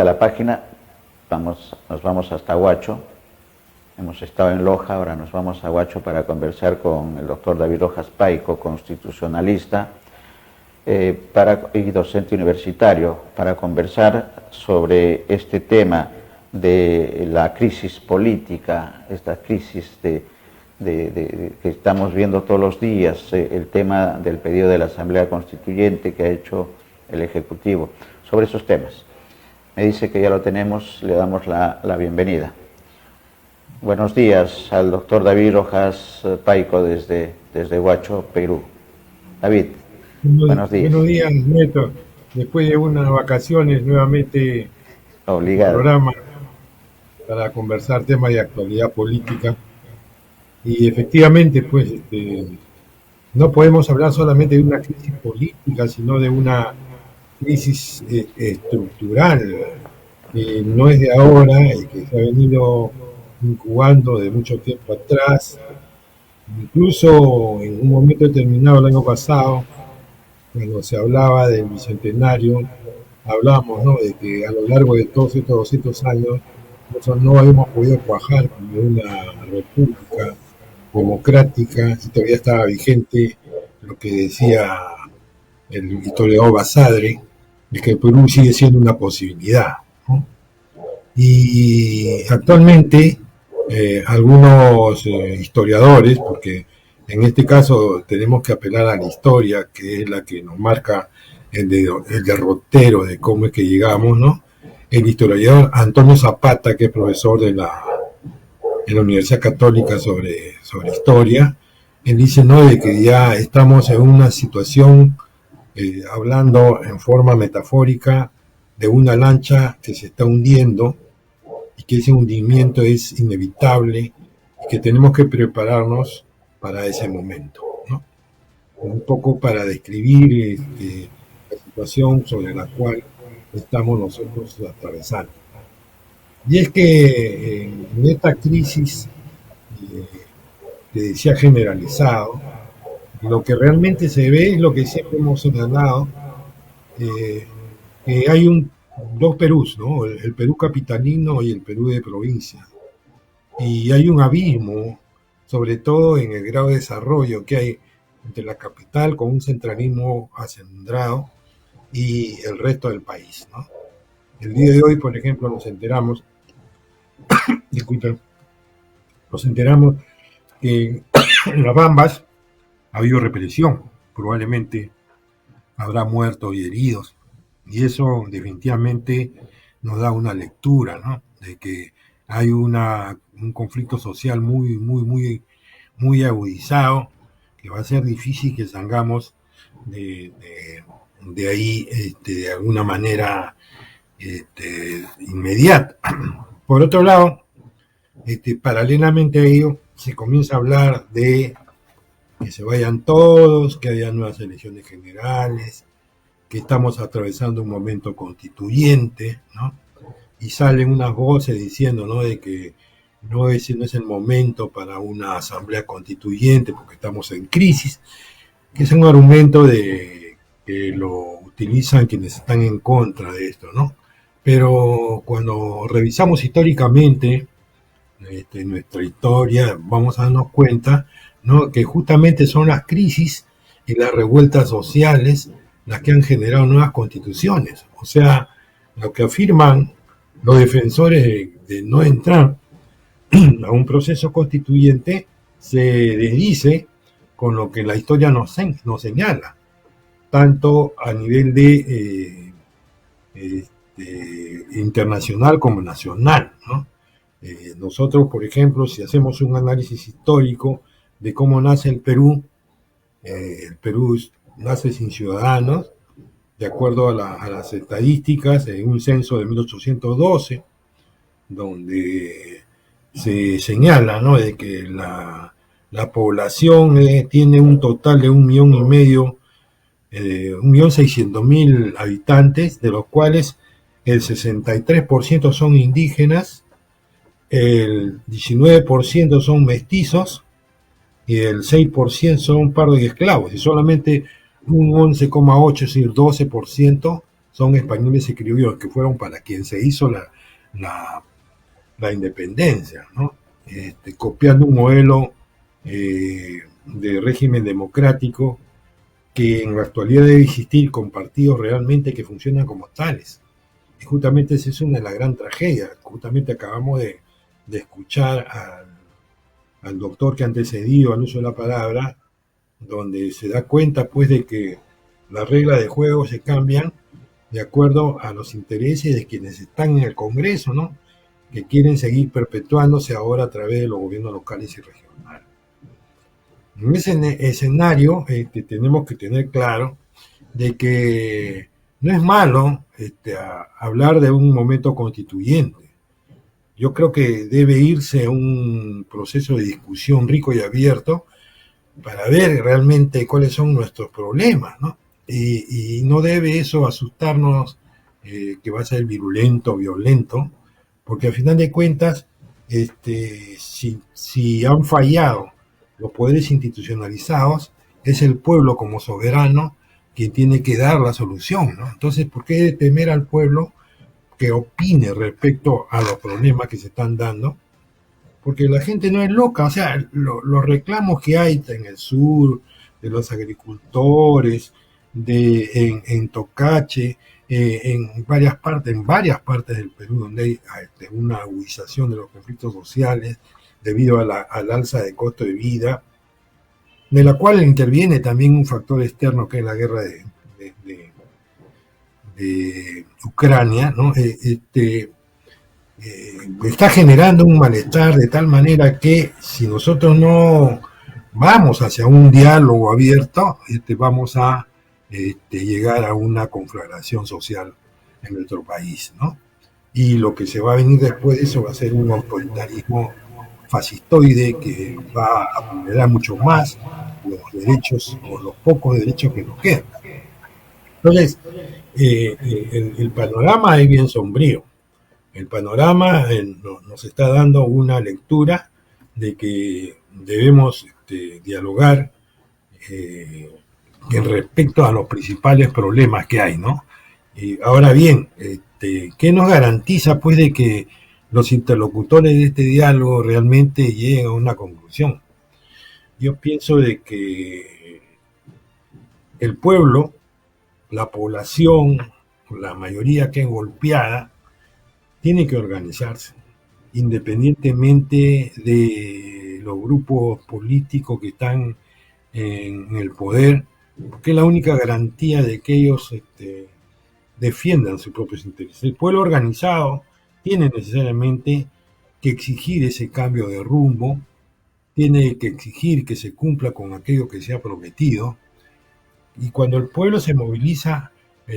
a la página, nos vamos hasta Huacho. Hemos estado en Loja, ahora nos vamos a Huacho para conversar con el doctor David Rojas Paico, constitucionalista y docente universitario, para conversar sobre este tema de la crisis política, esta crisis que estamos viendo todos los días, el tema del pedido de la Asamblea Constituyente que ha hecho el Ejecutivo, sobre esos temas. Me dice que ya lo tenemos, le damos la bienvenida. Buenos días al doctor David Rojas Paico desde Huacho, Perú. David, buenos días. Buenos días, Neto. Después de unas vacaciones, nuevamente obligado. Programa para conversar temas de actualidad política. Y efectivamente, pues, no podemos hablar solamente de una crisis política, sino de una crisis estructural, que no es de ahora y que se ha venido incubando de mucho tiempo atrás. Incluso en un momento determinado el año pasado, cuando se hablaba del bicentenario, hablamos, ¿no?, de que a lo largo de todos estos 200 años nosotros no habíamos podido cuajar como una república democrática, y todavía estaba vigente lo que decía el historiador Basadre, de que el Perú sigue siendo una posibilidad, ¿no? Y actualmente algunos historiadores, porque en este caso tenemos que apelar a la historia, que es la que nos marca el derrotero de cómo es que llegamos, ¿no? El historiador Antonio Zapata, que es profesor en la Universidad Católica sobre historia, él dice, ¿no?, de que ya estamos en una situación, hablando en forma metafórica, de una lancha que se está hundiendo, y que ese hundimiento es inevitable y que tenemos que prepararnos para ese momento, ¿no? Un poco para describir la situación sobre la cual estamos nosotros atravesando. Y es que en esta crisis que se ha generalizado, lo que realmente se ve es lo que siempre hemos señalado, que hay dos Perús, ¿no? El Perú capitalino y el Perú de provincia. Y hay un abismo, sobre todo en el grado de desarrollo que hay entre la capital, con un centralismo acendrado, y el resto del país, ¿no? El día de hoy, por ejemplo, nos enteramos que en las Bambas ha habido represión, probablemente habrá muertos y heridos, y eso definitivamente nos da una lectura, ¿no?, de que hay un conflicto social muy agudizado, que va a ser difícil que salgamos de ahí de alguna manera inmediata. Por otro lado, paralelamente a ello, se comienza a hablar de que se vayan todos, que haya nuevas elecciones generales, que estamos atravesando un momento constituyente, ¿no? Y salen unas voces diciendo, ¿no?, de que ese no es el momento para una asamblea constituyente porque estamos en crisis, que es un argumento que lo utilizan quienes están en contra de esto, ¿no? Pero cuando revisamos históricamente nuestra historia, vamos a darnos cuenta, ¿no?, que justamente son las crisis y las revueltas sociales las que han generado nuevas constituciones. O sea, lo que afirman los defensores de no entrar a un proceso constituyente se desdice con lo que la historia nos señala, tanto a nivel de internacional como nacional, ¿no? Nosotros, por ejemplo, si hacemos un análisis histórico de cómo nace el Perú nace sin ciudadanos, de acuerdo a las estadísticas, en un censo de 1812, donde se señala, ¿no?, de que la población tiene un total de 1.600.000 habitantes, de los cuales el 63% son indígenas, el 19% son mestizos y el 6% son pardos y esclavos, y solamente un 11,8, es decir, 12% son españoles y criollos que fueron para quien se hizo la, la independencia, ¿no? Copiando un modelo de régimen democrático que en la actualidad debe existir con partidos realmente que funcionan como tales. Y justamente esa es una de las gran tragedias. Justamente acabamos de escuchar al doctor que ha antecedido al uso de la palabra, donde se da cuenta pues de que las reglas de juego se cambian de acuerdo a los intereses de quienes están en el Congreso, ¿no? Que quieren seguir perpetuándose ahora a través de los gobiernos locales y regionales. En ese escenario tenemos que tener claro de que no es malo hablar de un momento constituyente. Yo creo que debe irse a un proceso de discusión rico y abierto para ver realmente cuáles son nuestros problemas, ¿no? Y no debe eso asustarnos que va a ser virulento, violento, porque al final de cuentas, si han fallado los poderes institucionalizados, es el pueblo como soberano quien tiene que dar la solución, ¿no? Entonces, ¿por qué temer al pueblo que opine respecto a los problemas que se están dando? Porque la gente no es loca, o sea, los reclamos que hay en el sur, de los agricultores, en Tocache, en varias partes del Perú, donde hay una agudización de los conflictos sociales debido al alza de costo de vida, de la cual interviene también un factor externo que es la guerra de Ucrania, ¿no? Está generando un malestar de tal manera que si nosotros no vamos hacia un diálogo abierto, vamos a llegar a una conflagración social en nuestro país, ¿no? Y lo que se va a venir después de eso va a ser un autoritarismo fascistoide que va a vulnerar mucho más los derechos o los pocos derechos que nos quedan. Entonces, el panorama es bien sombrío. El panorama nos está dando una lectura de que debemos dialogar respecto a los principales problemas que hay, ¿no? Ahora bien, ¿qué nos garantiza pues de que los interlocutores de este diálogo realmente lleguen a una conclusión? Yo pienso de que el pueblo, la población, la mayoría que es golpeada, tiene que organizarse, independientemente de los grupos políticos que están en el poder, porque es la única garantía de que ellos defiendan sus propios intereses. El pueblo organizado tiene necesariamente que exigir ese cambio de rumbo, tiene que exigir que se cumpla con aquello que se ha prometido, y cuando el pueblo se moviliza,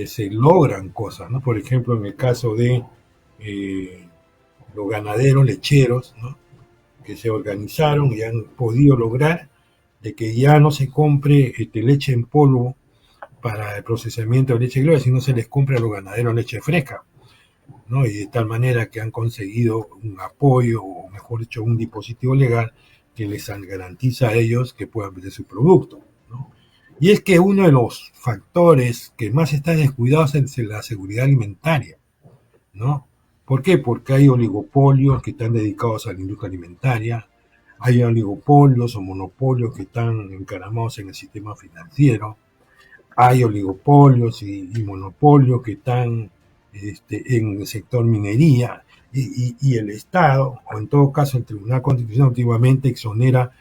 se logran cosas, ¿no? Por ejemplo, en el caso de los ganaderos lecheros, ¿no? Que se organizaron y han podido lograr de que ya no se compre leche en polvo para el procesamiento de leche gloria, sino se les compre a los ganaderos leche fresca, ¿no? Y de tal manera que han conseguido un apoyo, o mejor dicho, un dispositivo legal que les garantiza a ellos que puedan vender su producto, ¿no? Y es que uno de los factores que más está descuidado es la seguridad alimentaria, ¿no? ¿Por qué? Porque hay oligopolios que están dedicados a la industria alimentaria, hay oligopolios o monopolios que están encaramados en el sistema financiero, hay oligopolios y monopolios que están en el sector minería, y el Estado, o en todo caso el Tribunal Constitucional, últimamente exonera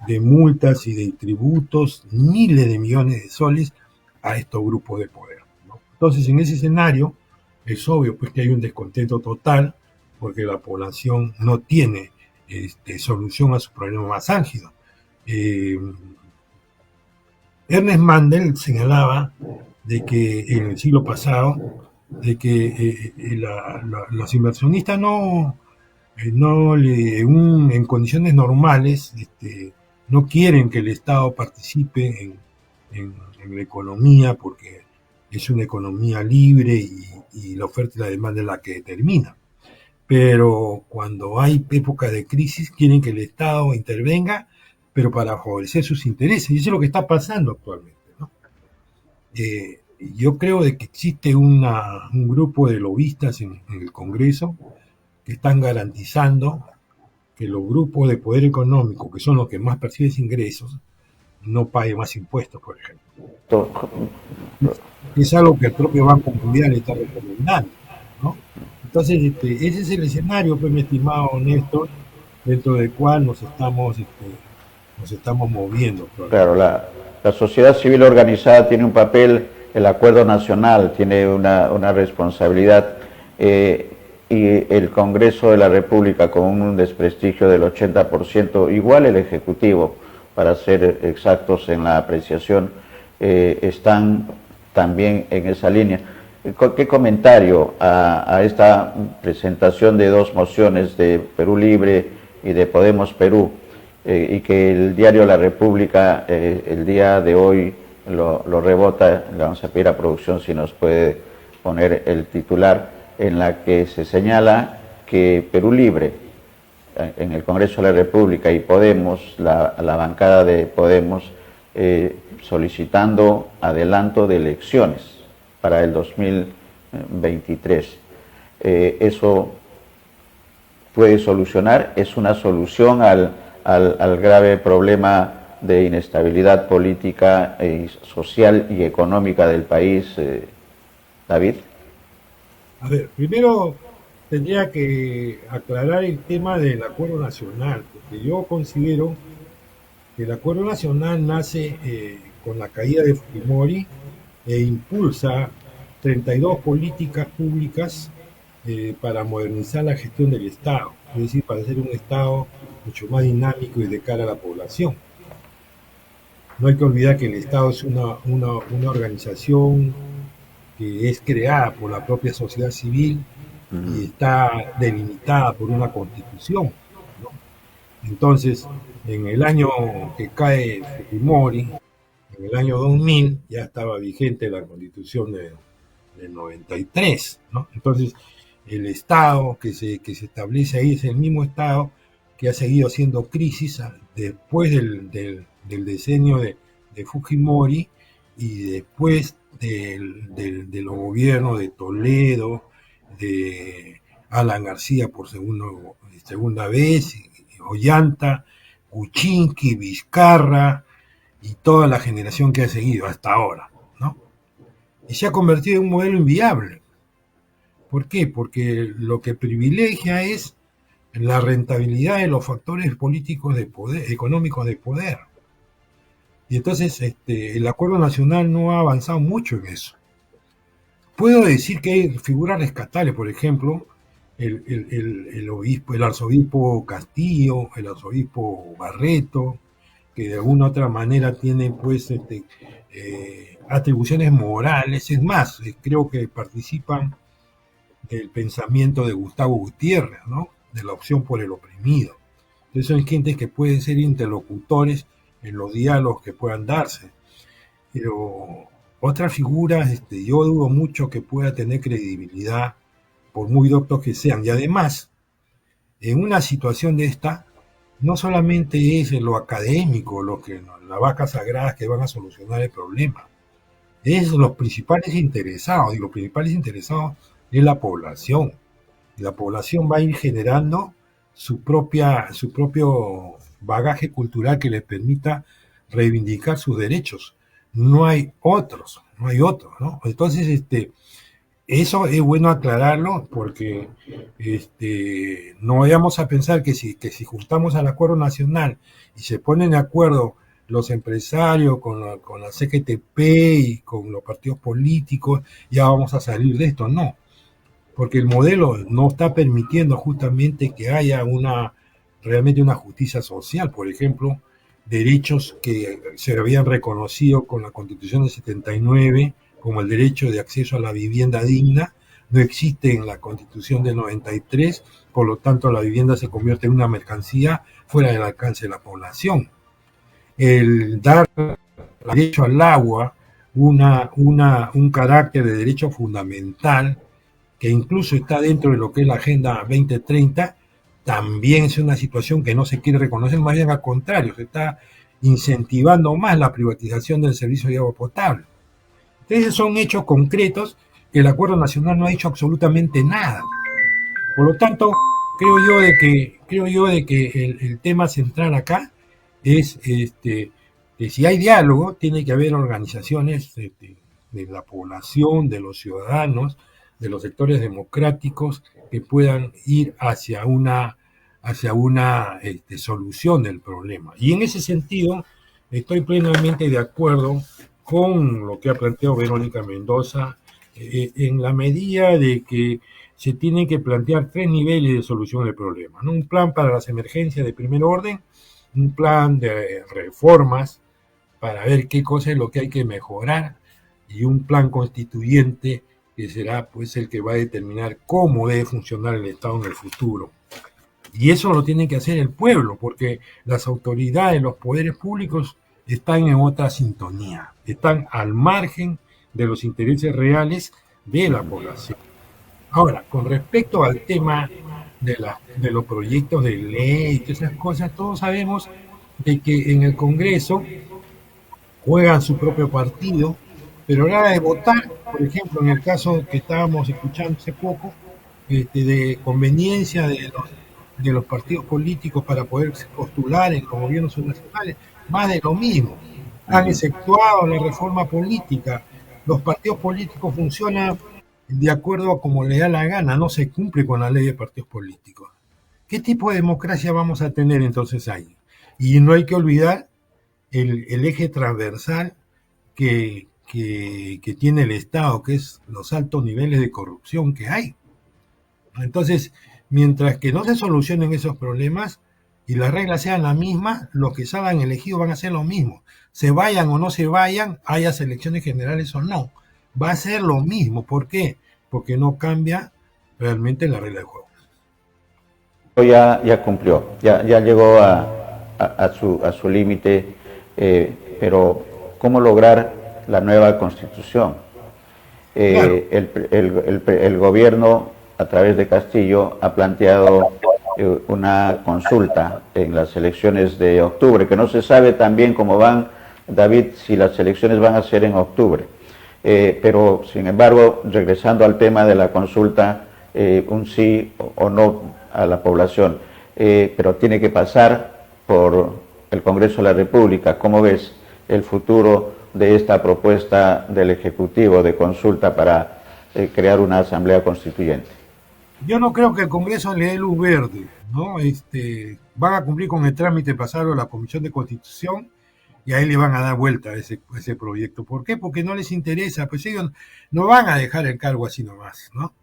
de multas y de tributos miles de millones de soles a estos grupos de poder, ¿no? Entonces, en ese escenario, es obvio pues que hay un descontento total porque la población no tiene solución a su problema más álgido. Ernest Mandel señalaba de que en el siglo pasado de que los inversionistas en condiciones normales no quieren que el Estado participe en la economía porque es una economía libre y la oferta y la demanda es la que determina. Pero cuando hay épocas de crisis quieren que el Estado intervenga, pero para favorecer sus intereses. Y eso es lo que está pasando actualmente, ¿no? yo creo de que existe un grupo de lobistas en el Congreso que están garantizando que los grupos de poder económico, que son los que más perciben ingresos, no paguen más impuestos, por ejemplo. Es algo que el propio Banco Mundial está recomendando, ¿no? Entonces, ese es el escenario, pues, mi estimado Néstor, dentro del cual nos estamos moviendo. Claro, la sociedad civil organizada tiene un papel, el acuerdo nacional tiene una responsabilidad, y el Congreso de la República con un desprestigio del 80%, igual el Ejecutivo, para ser exactos en la apreciación, están también en esa línea. ¿Qué comentario a esta presentación de dos mociones de Perú Libre y de Podemos Perú, y que el diario La República el día de hoy lo rebota? Le vamos a pedir a producción si nos puede poner el titular, en la que se señala que Perú Libre en el Congreso de la República y Podemos, la bancada de Podemos, solicitando adelanto de elecciones para el 2023. Eso puede solucionar, es una solución al grave problema de inestabilidad política, social y económica del país, David. A ver, primero tendría que aclarar el tema del acuerdo nacional, porque yo considero que el acuerdo nacional nace con la caída de Fujimori e impulsa 32 políticas públicas para modernizar la gestión del Estado, es decir, para hacer un Estado mucho más dinámico y de cara a la población. No hay que olvidar que el Estado es una organización que es creada por la propia sociedad civil y está delimitada por una constitución, ¿no? Entonces, en el año que cae Fujimori, en el año 2000, ya estaba vigente la constitución del 93, ¿no? Entonces, el Estado que se establece ahí es el mismo Estado que ha seguido haciendo crisis después del decenio de Fujimori y después de los gobiernos de Toledo, de Alan García por segunda vez, Ollanta, Kuczynski, Vizcarra y toda la generación que ha seguido hasta ahora, ¿no? Y se ha convertido en un modelo inviable. ¿Por qué? Porque lo que privilegia es la rentabilidad de los factores políticos de poder, económicos de poder. Y entonces el acuerdo nacional no ha avanzado mucho en eso. Puedo decir que hay figuras rescatables, por ejemplo, el arzobispo Castillo, el arzobispo Barreto, que de alguna u otra manera tienen pues atribuciones morales. Es más, creo que participan del pensamiento de Gustavo Gutiérrez, ¿no? De la opción por el oprimido. Entonces son gentes que pueden ser interlocutores en los diálogos que puedan darse. Pero otras figuras, yo dudo mucho que pueda tener credibilidad, por muy doctos que sean. Y además, en una situación de esta, no solamente es en lo académico, las vacas sagradas que van a solucionar el problema, es los principales interesados, y los principales interesados es la población. Y la población va a ir generando su propio bagaje cultural que les permita reivindicar sus derechos. No hay otros, ¿no? Entonces, eso es bueno aclararlo porque no vayamos a pensar que si juntamos al acuerdo nacional y se ponen de acuerdo los empresarios con la CGTP y con los partidos políticos, ya vamos a salir de esto. No, porque el modelo no está permitiendo justamente que haya realmente una justicia social. Por ejemplo, derechos que se habían reconocido con la Constitución del 79, como el derecho de acceso a la vivienda digna, no existe en la Constitución del 93, por lo tanto la vivienda se convierte en una mercancía fuera del alcance de la población. El dar derecho al agua, un carácter de derecho fundamental, que incluso está dentro de lo que es la Agenda 2030, también es una situación que no se quiere reconocer, más bien al contrario, se está incentivando más la privatización del servicio de agua potable. Entonces son hechos concretos que el Acuerdo Nacional no ha hecho absolutamente nada. Por lo tanto, creo yo de que el tema central acá es que si hay diálogo, tiene que haber organizaciones de la población, de los ciudadanos, de los sectores democráticos que puedan ir hacia una solución del problema. Y en ese sentido, estoy plenamente de acuerdo con lo que ha planteado Verónica Mendoza, en la medida de que se tienen que plantear 3 niveles de solución del problema, ¿no? Un plan para las emergencias de primer orden, un plan de reformas para ver qué cosa es lo que hay que mejorar y un plan constituyente que será pues el que va a determinar cómo debe funcionar el Estado en el futuro. Y eso lo tiene que hacer el pueblo, porque las autoridades, los poderes públicos están en otra sintonía, están al margen de los intereses reales de la población. Ahora, con respecto al tema de los proyectos de ley y todas esas cosas, todos sabemos de que en el Congreso juegan su propio partido, pero a la hora de votar, por ejemplo, en el caso que estábamos escuchando hace poco, de conveniencia de los partidos políticos para poder postular en los gobiernos nacionales, más de lo mismo. Han exceptuado la reforma política. Los partidos políticos funcionan de acuerdo a como le da la gana, no se cumple con la ley de partidos políticos. ¿Qué tipo de democracia vamos a tener entonces ahí? Y no hay que olvidar el eje transversal que tiene el Estado, que es los altos niveles de corrupción que hay. Entonces, mientras que no se solucionen esos problemas y las reglas sean las mismas, los que salgan elegidos van a hacer lo mismo. Se vayan o no se vayan, haya elecciones generales o no. Va a ser lo mismo. ¿Por qué? Porque no cambia realmente la regla del juego. Ya cumplió, ya llegó a su límite, pero ¿cómo lograr la nueva constitución? Claro. El gobierno, a través de Castillo, ha planteado una consulta en las elecciones de octubre, que no se sabe tan bien cómo van, David, si las elecciones van a ser en octubre. Pero, sin embargo, regresando al tema de la consulta, un sí o no a la población, pero tiene que pasar por el Congreso de la República. ¿Cómo ves el futuro de esta propuesta del Ejecutivo de consulta para crear una asamblea constituyente? Yo no creo que el Congreso le dé luz verde, ¿no? Van a cumplir con el trámite, pasarlo a la Comisión de Constitución y ahí le van a dar vuelta a ese proyecto. ¿Por qué? Porque no les interesa, pues ellos no van a dejar el cargo así nomás, ¿no?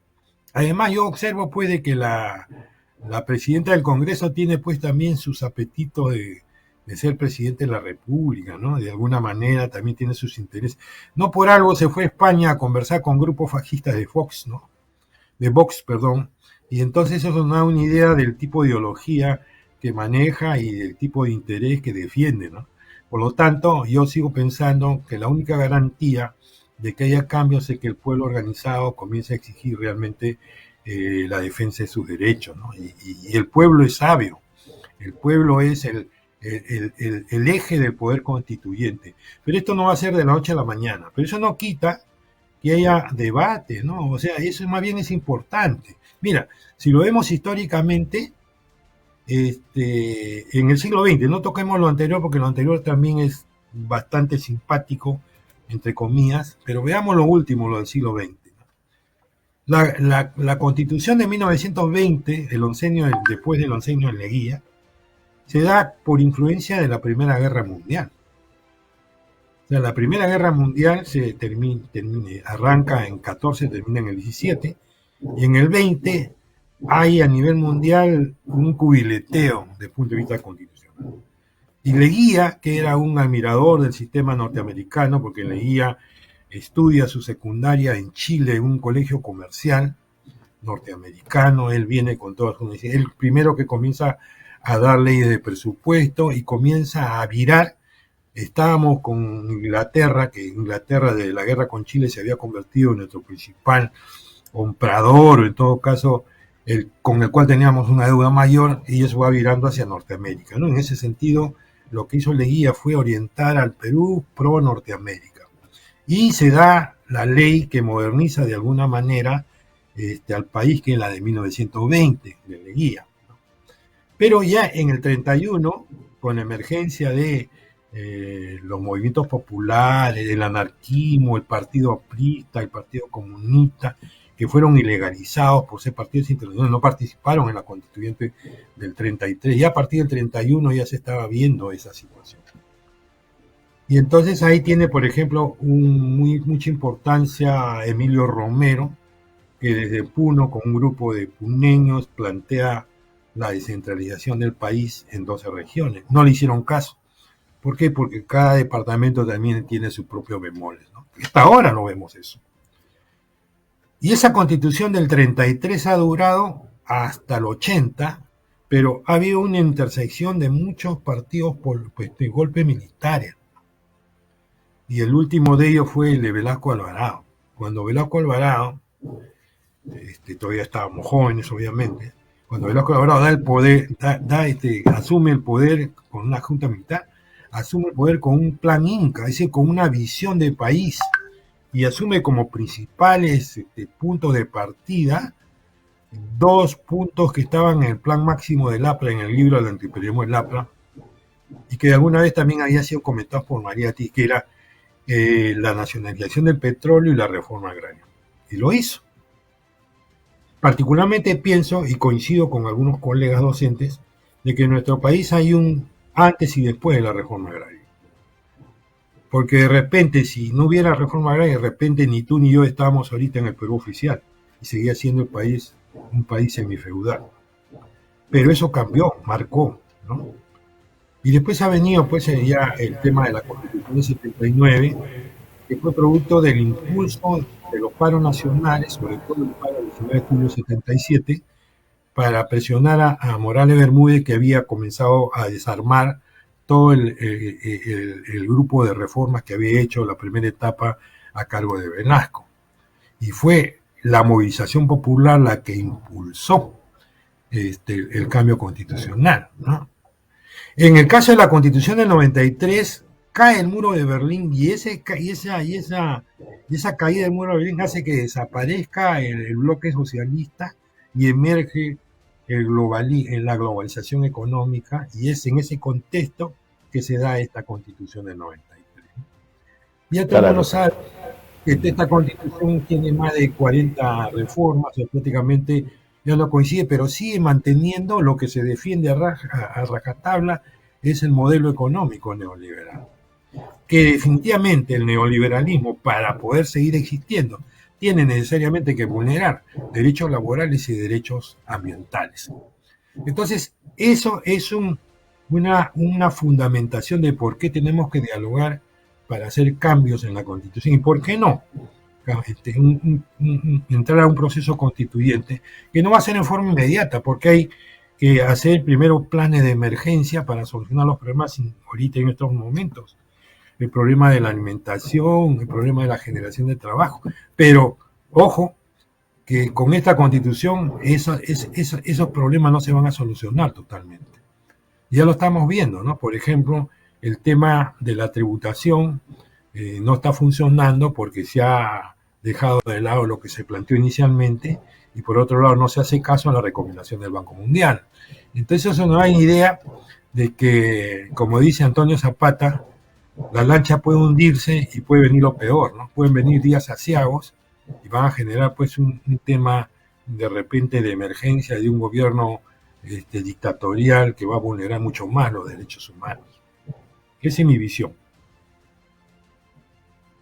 Además, yo observo pues de que la presidenta del Congreso tiene pues también sus apetitos de ser presidente de la República, ¿no? De alguna manera también tiene sus intereses. No por algo se fue a España a conversar con grupos fascistas de Vox, ¿no? De Vox, perdón. Y entonces eso nos da una idea del tipo de ideología que maneja y del tipo de interés que defiende, ¿no? Por lo tanto, yo sigo pensando que la única garantía de que haya cambios es que el pueblo organizado comience a exigir realmente la defensa de sus derechos, ¿no? Y el pueblo es sabio, el pueblo es el eje del poder constituyente. Pero esto no va a ser de la noche a la mañana, pero eso no quita que haya debate, ¿no? O sea, eso más bien es importante. Mira, si lo vemos históricamente, en el siglo XX, no toquemos lo anterior porque lo anterior también es bastante simpático, entre comillas, pero veamos lo último, lo del siglo XX. La Constitución de 1920, después del oncenio de Leguía, se da por influencia de la Primera Guerra Mundial. O sea, la Primera Guerra Mundial arranca en 14, termina en el 17, y en el 20 hay a nivel mundial un cubileteo desde el punto de vista constitucional. Y Leguía, que era un admirador del sistema norteamericano, porque Leguía estudia su secundaria en Chile, en un colegio comercial norteamericano, él viene con todas sus necesidades, el primero que comienza a dar leyes de presupuesto y comienza a virar. Estábamos con Inglaterra, que Inglaterra de la guerra con Chile se había convertido en nuestro principal comprador, o en todo caso, con el cual teníamos una deuda mayor, y eso va virando hacia Norteamérica, ¿no? En ese sentido, lo que hizo Leguía fue orientar al Perú pro Norteamérica. Y se da la ley que moderniza de alguna manera al país, que es la de 1920, de Leguía. Pero ya en el 31, con la emergencia de los movimientos populares, el anarquismo, el partido aprista, el partido comunista, que fueron ilegalizados por ser partidos internacionales, no participaron en la constituyente del 33, y a partir del 31 ya se estaba viendo esa situación. Y entonces ahí tiene, por ejemplo, mucha importancia Emilio Romero, que desde Puno, con un grupo de puneños, plantea la descentralización del país en 12 regiones. No le hicieron caso. ¿Por qué? Porque cada departamento también tiene sus propios bemoles, ¿no? Hasta ahora no vemos eso. Y esa constitución del 33 ha durado hasta el 80, pero ha habido una intersección de muchos partidos por de golpes militares. Y el último de ellos fue el de Velasco Alvarado. Cuando Velasco Alvarado, todavía estábamos jóvenes obviamente, cuando Velasco Alvarado da el poder, asume el poder con una junta militar, asume el poder con un plan Inca, es decir, con una visión de país, y asume como principales puntos de partida 2 puntos que estaban en el plan máximo del APRA, en el libro del antiimperialismo del APRA, y que alguna vez también había sido comentado por María Tí, que era la nacionalización del petróleo y la reforma agraria. Y lo hizo. Particularmente pienso, y coincido con algunos colegas docentes, de que en nuestro país hay un antes y después de la reforma agraria. Porque de repente, si no hubiera reforma agraria, de repente ni tú ni yo estábamos ahorita en el Perú oficial, y seguía siendo el país un país semifeudal. Pero eso cambió, marcó, ¿no? Y después ha venido pues ya el tema de la Constitución de 79, que fue producto del impulso de los paros nacionales, sobre todo el paro del 19 de julio de 77, para presionar a Morales Bermúdez, que había comenzado a desarmar todo el grupo de reformas que había hecho la primera etapa a cargo de Velasco. Y fue la movilización popular la que impulsó el cambio constitucional, ¿no? En el caso de la Constitución del 93, cae el muro de Berlín y esa caída del muro de Berlín hace que desaparezca el bloque socialista y emerge la globalización económica, y es en ese contexto que se da esta Constitución del 93. Ya todo el mundo sabe que esta Constitución tiene más de 40 reformas, o prácticamente ya no coincide, pero sigue manteniendo lo que se defiende a rajatabla, es el modelo económico neoliberal. Que definitivamente el neoliberalismo, para poder seguir existiendo, tiene necesariamente que vulnerar derechos laborales y derechos ambientales. Entonces, eso es una fundamentación de por qué tenemos que dialogar para hacer cambios en la Constitución y por qué no entrar a un proceso constituyente que no va a ser en forma inmediata, porque hay que hacer primero planes de emergencia para solucionar los problemas ahorita en estos momentos. El problema de la alimentación, el problema de la generación de trabajo. Pero, ojo, que con esta Constitución esos problemas no se van a solucionar totalmente. Ya lo estamos viendo, ¿no? Por ejemplo, el tema de la tributación no está funcionando porque se ha dejado de lado lo que se planteó inicialmente, y por otro lado no se hace caso a la recomendación del Banco Mundial. Entonces eso nos da idea de que, como dice Antonio Zapata, la lancha puede hundirse y puede venir lo peor, ¿no? Pueden venir días aciagos y van a generar pues un tema de repente de emergencia de un gobierno dictatorial que va a vulnerar mucho más los derechos humanos. Esa es mi visión.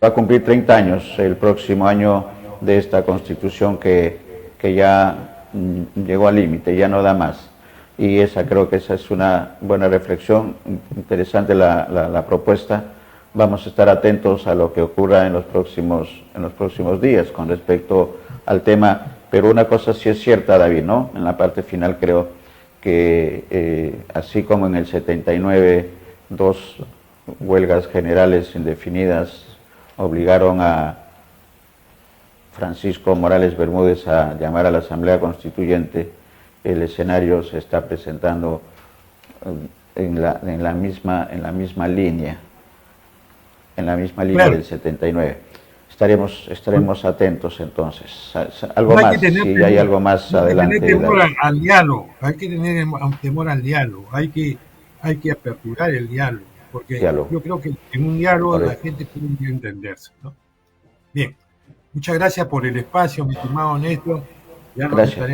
Va a cumplir 30 años el próximo año de esta Constitución que ya llegó al límite, ya no da más. Y creo que esa es una buena reflexión, interesante la propuesta. Vamos a estar atentos a lo que ocurra en los próximos días con respecto al tema, pero una cosa sí es cierta, David, ¿no? En la parte final creo que así como en el 79 2 huelgas generales indefinidas obligaron a Francisco Morales Bermúdez a llamar a la Asamblea Constituyente, el escenario se está presentando en la misma línea Claro. del 79. estaremos atentos entonces. Algo No hay más, que tener si temor, hay algo más no hay que tener adelante, temor David. al diálogo, hay que tener temor al diálogo, hay que aperturar el diálogo, porque Diálogo. yo creo que en un diálogo la Correcto. gente puede entenderse, ¿no? Bien, muchas gracias por el espacio, mi estimado Néstor. Ya nos Gracias. estaremos